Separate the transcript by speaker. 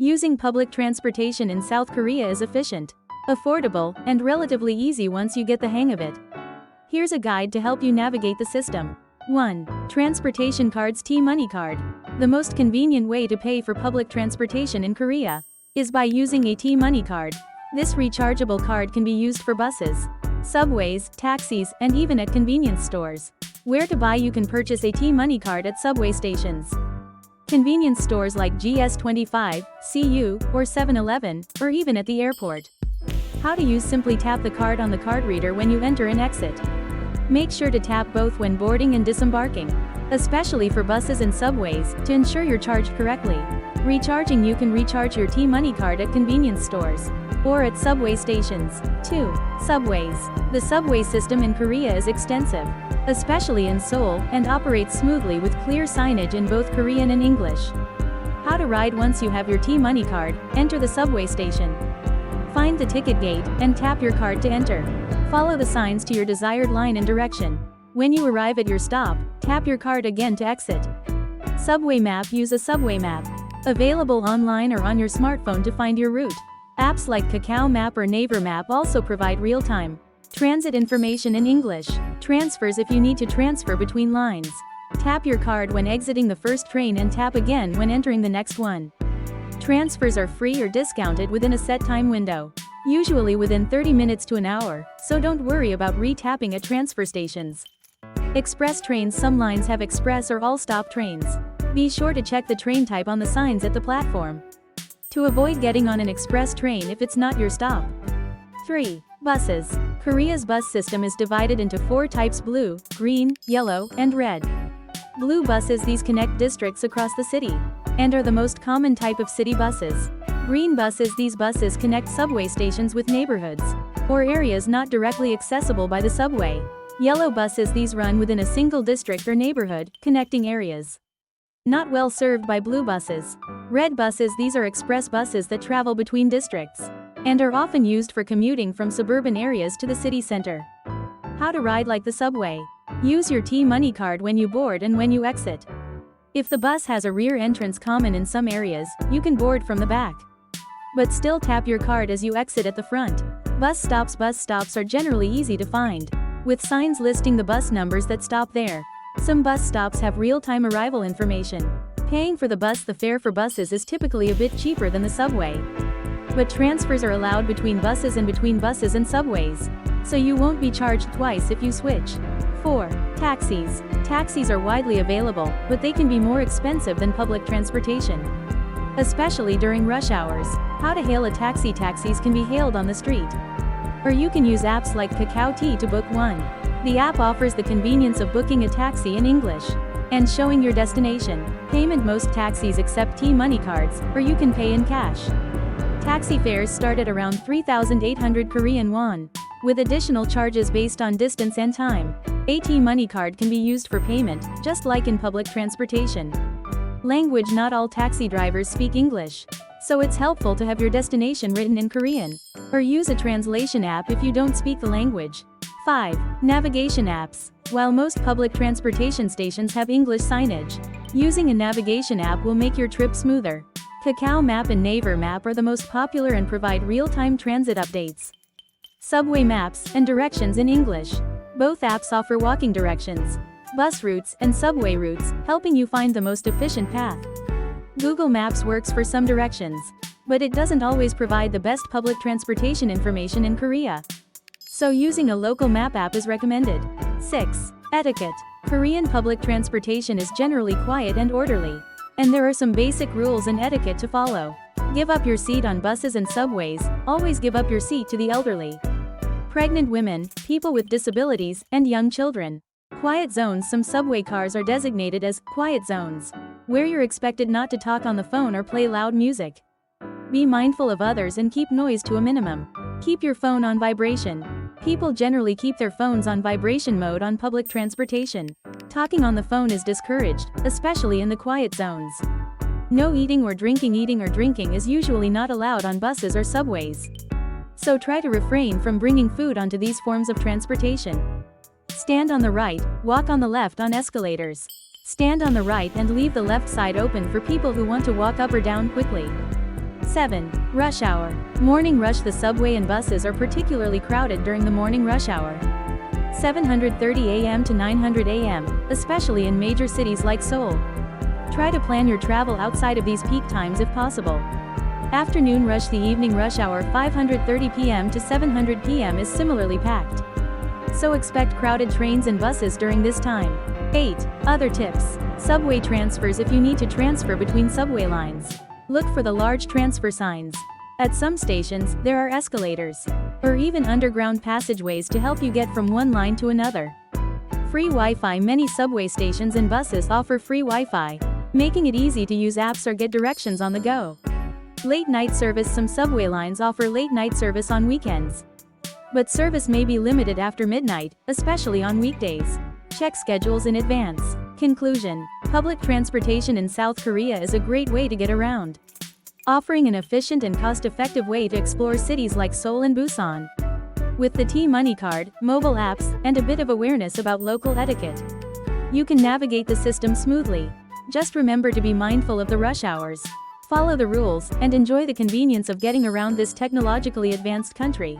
Speaker 1: Using public transportation in South Korea is efficient, affordable, and relatively easy once you get the hang of it. Here's a guide to help you navigate the system. 1. Transportation cards. T-Money card. The most convenient way to pay for public transportation in Korea is by using a T-Money card. This rechargeable card can be used for buses, subways, taxis, and even at convenience stores. Where to buy? You can purchase a T-Money card at subway stations, convenience stores like GS25, CU, or 7-Eleven, or even at the airport. How to use? Simply tap the card on the card reader when you enter and exit. Make sure to tap both when boarding and disembarking, especially for buses and subways, to ensure you're charged correctly. Recharging. You can recharge your T-Money card at convenience stores or at subway stations. 2. Subways. The subway system in Korea is extensive, especially in Seoul, and operates smoothly with clear signage in both Korean and English. How to ride? Once you have your T-Money card, enter the subway station. Find the ticket gate, and tap your card to enter. Follow the signs to your desired line and direction. When you arrive at your stop, tap your card again to exit. Subway map. Use a subway map, available online or on your smartphone, to find your route. Apps like KakaoMap or Naver Map also provide real-time transit information in English. Transfers. If you need to transfer between lines, tap your card when exiting the first train and tap again when entering the next one. Transfers are free or discounted within a set time window, usually within 30 minutes to an hour, so don't worry about re-tapping at transfer stations. Express trains. Some lines have express or all-stop trains. Be sure to check the train type on the signs at the platform to avoid getting on an express train if it's not your stop. 3. Buses. Korea's bus system is divided into 4 types: blue, green, yellow, and red. Blue buses. These connect districts across the city and are the most common type of city buses. Green buses. These buses connect subway stations with neighborhoods or areas not directly accessible by the subway. Yellow buses. These run within a single district or neighborhood, connecting areas not well served by blue buses. Red buses. These are express buses that travel between districts and are often used for commuting from suburban areas to the city center. How to ride like the subway. Use your T-Money card when you board and when you exit. If the bus has a rear entrance common in some areas, you can board from the back, but still tap your card as you exit at the front. Bus stops. Bus stops are generally easy to find, with signs listing the bus numbers that stop there. Some bus stops have real-time arrival information. Paying for the bus. The fare for buses is typically a bit cheaper than the subway, but transfers are allowed between buses and between buses and subways, so you won't be charged twice if you switch. 4. Taxis. Taxis are widely available, but they can be more expensive than public transportation, especially during rush hours. How to hail a taxi. Taxis can be hailed on the street, or you can use apps like Kakao T to book one. The app offers the convenience of booking a taxi in English and showing your destination. Payment. Most taxis accept T-Money cards, or you can pay in cash. Taxi fares start at around 3,800 Korean won, with additional charges based on distance and time. A T-Money card can be used for payment, just like in public transportation. Language. Not all taxi drivers speak English, so it's helpful to have your destination written in Korean, or use a translation app if you don't speak the language. 5. Navigation apps. While most public transportation stations have English signage, using a navigation app will make your trip smoother. KakaoMap and Naver Map are the most popular and provide real-time transit updates, subway maps, and directions in English. Both apps offer walking directions, bus routes, and subway routes, helping you find the most efficient path. Google Maps works for some directions, but it doesn't always provide the best public transportation information in Korea, so using a local map app is recommended. 6. Etiquette. Korean public transportation is generally quiet and orderly, and there are some basic rules and etiquette to follow. Give up your seat on buses and subways. Always give up your seat to the elderly, pregnant women, people with disabilities, and young children. Quiet zones. Some subway cars are designated as quiet zones, where you're expected not to talk on the phone or play loud music. Be mindful of others and keep noise to a minimum. Keep your phone on vibration. People generally keep their phones on vibration mode on public transportation. Talking on the phone is discouraged, especially in the quiet zones. No eating or drinking. Eating or drinking is usually not allowed on buses or subways, so try to refrain from bringing food onto these forms of transportation. Stand on the right, walk on the left on escalators. Stand on the right and leave the left side open for people who want to walk up or down quickly. 7. Rush hour. Morning rush. The subway and buses are particularly crowded during the morning rush hour. 7:30 a.m. to 9:00 a.m., especially in major cities like Seoul. Try to plan your travel outside of these peak times if possible. Afternoon rush. The evening rush hour 5:30 p.m. to 7:00 p.m. is similarly packed. So expect crowded trains and buses during this time. 8. Other tips. Subway transfers. If you need to transfer between subway lines, look for the large transfer signs. At some stations, there are escalators, or even underground passageways to help you get from one line to another. Free Wi-Fi. Many subway stations and buses offer free Wi-Fi, making it easy to use apps or get directions on the go. Late night service. Some subway lines offer late night service on weekends, but service may be limited after midnight, especially on weekdays. Check schedules in advance. Conclusion. Public transportation in South Korea is a great way to get around, offering an efficient and cost-effective way to explore cities like Seoul and Busan. With the T-Money card, mobile apps, and a bit of awareness about local etiquette, you can navigate the system smoothly. Just remember to be mindful of the rush hours, follow the rules, and enjoy the convenience of getting around this technologically advanced country.